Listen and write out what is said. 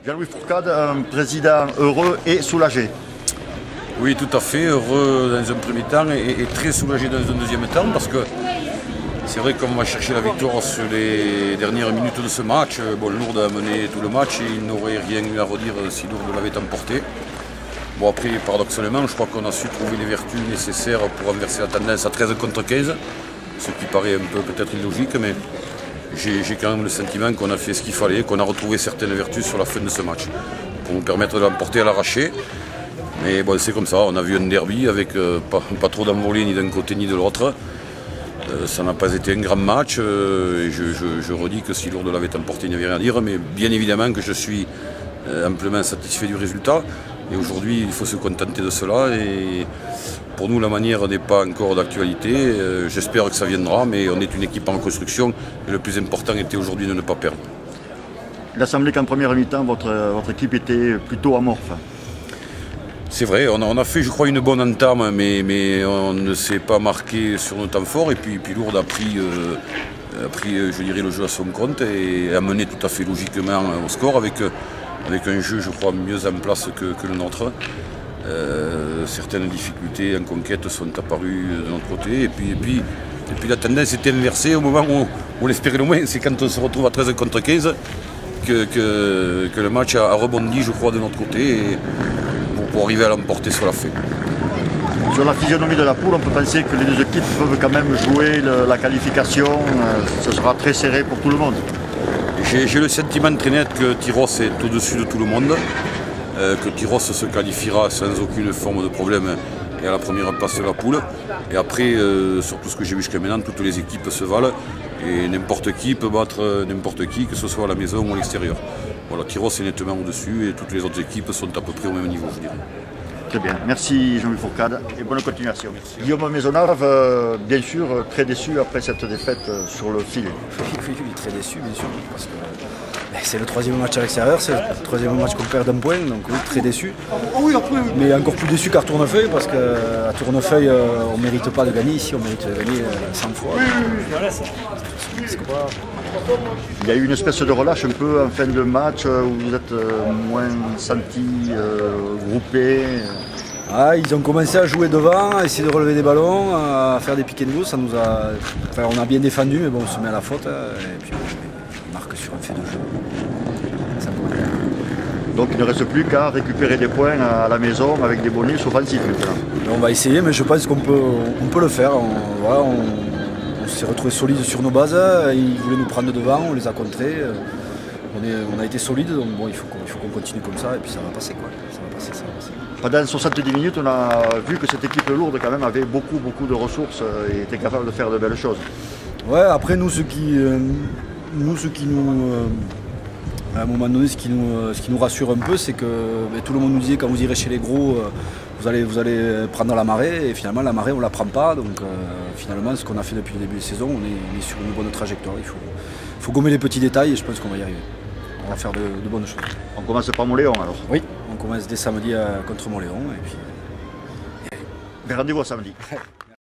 Jean-Louis Fourcade, un président heureux et soulagé. Oui, tout à fait, heureux dans un premier temps et très soulagé dans un deuxième temps parce que c'est vrai qu'on va chercher la victoire sur les dernières minutes de ce match. Bon, Lourdes a mené tout le match et il n'aurait rien eu à redire si Lourdes l'avait emporté. Bon, après, paradoxalement, je crois qu'on a su trouver les vertus nécessaires pour renverser la tendance à 13 contre 15, ce qui paraît un peu peut-être illogique, mais j'ai quand même le sentiment qu'on a fait ce qu'il fallait, qu'on a retrouvé certaines vertus sur la fin de ce match pour nous permettre de l'emporter à l'arraché. Mais bon, c'est comme ça, on a vu un derby avec pas trop d'envolées ni d'un côté ni de l'autre. Ça n'a pas été un grand match. Et je redis que si Lourdes l'avait emporté, il n'y avait rien à dire. Mais bien évidemment que je suis amplement satisfait du résultat. Et aujourd'hui, il faut se contenter de cela. Et pour nous, la manière n'est pas encore d'actualité. J'espère que ça viendra, mais on est une équipe en construction. Et le plus important était aujourd'hui de ne pas perdre. Il a semblé qu'en première mi-temps, votre équipe était plutôt amorphe. C'est vrai, on a fait, je crois, une bonne entame, mais on ne s'est pas marqué sur nos temps forts. Et puis Lourdes a pris, je dirais, le jeu à son compte et a mené tout à fait logiquement au score avec un jeu, je crois, mieux en place que le nôtre. Certaines difficultés en conquête sont apparues de notre côté. Et puis la tendance était inversée au moment où on l'espérait le moins. C'est quand on se retrouve à 13 contre 15 que le match a rebondi, je crois, de notre côté. Et pour arriver à l'emporter sur la fin. Sur la physionomie de la poule, on peut penser que les deux équipes peuvent quand même jouer la qualification. Ce sera très serré pour tout le monde. J'ai le sentiment très net que Tyros est au-dessus de tout le monde, que Tyros se qualifiera sans aucune forme de problème et à la première place de la poule. Et après, sur tout ce que j'ai vu jusqu'à maintenant, toutes les équipes se valent et n'importe qui peut battre n'importe qui, que ce soit à la maison ou à l'extérieur. Voilà, Tyros est nettement au-dessus et toutes les autres équipes sont à peu près au même niveau, je dirais. Très bien, merci Jean-Louis Fourcade et bonne continuation. Merci. Guillaume Maisonnave, bien sûr, très déçu après cette défaite sur le fil. Oui, très déçu, bien sûr, parce que c'est le troisième match à l'extérieur, c'est le troisième match qu'on perd d'un point, donc oui, très déçu. Mais encore plus déçu qu'à Tournefeuille, parce qu'à Tournefeuille, on ne mérite pas de gagner, ici on mérite de gagner 100 fois. Il y a eu une espèce de relâche un peu en fin de match où vous êtes moins sentis, groupés. Ah, ils ont commencé à jouer devant, à essayer de relever des ballons, à faire des pick and go. On a bien défendu, mais bon, on se met à la faute. Et puis on marque sur un fait de jeu. Donc il ne reste plus qu'à récupérer des points à la maison avec des bonus offensifs maintenant. On va essayer, mais je pense qu'on peut le faire. On s'est retrouvé solide sur nos bases, ils voulaient nous prendre devant, on les a contrés. On a été solide, donc bon, il faut qu'on continue comme ça et puis ça va passer quoi. Ça va passer. Pendant 70 minutes, on a vu que cette équipe lourde quand même avait beaucoup de ressources et était capable de faire de belles choses. Ouais, après nous, à un moment donné, ce qui nous rassure un peu, c'est que tout le monde nous disait quand vous irez chez les gros, vous allez prendre la marée, et finalement la marée on ne la prend pas. Donc finalement, ce qu'on a fait depuis le début de saison, on est sur une bonne trajectoire. Il faut gommer les petits détails et je pense qu'on va y arriver. On va faire de bonnes choses. On commence par Montléon alors? Oui, on commence dès samedi contre Montléon. Et puis... Rendez-vous samedi.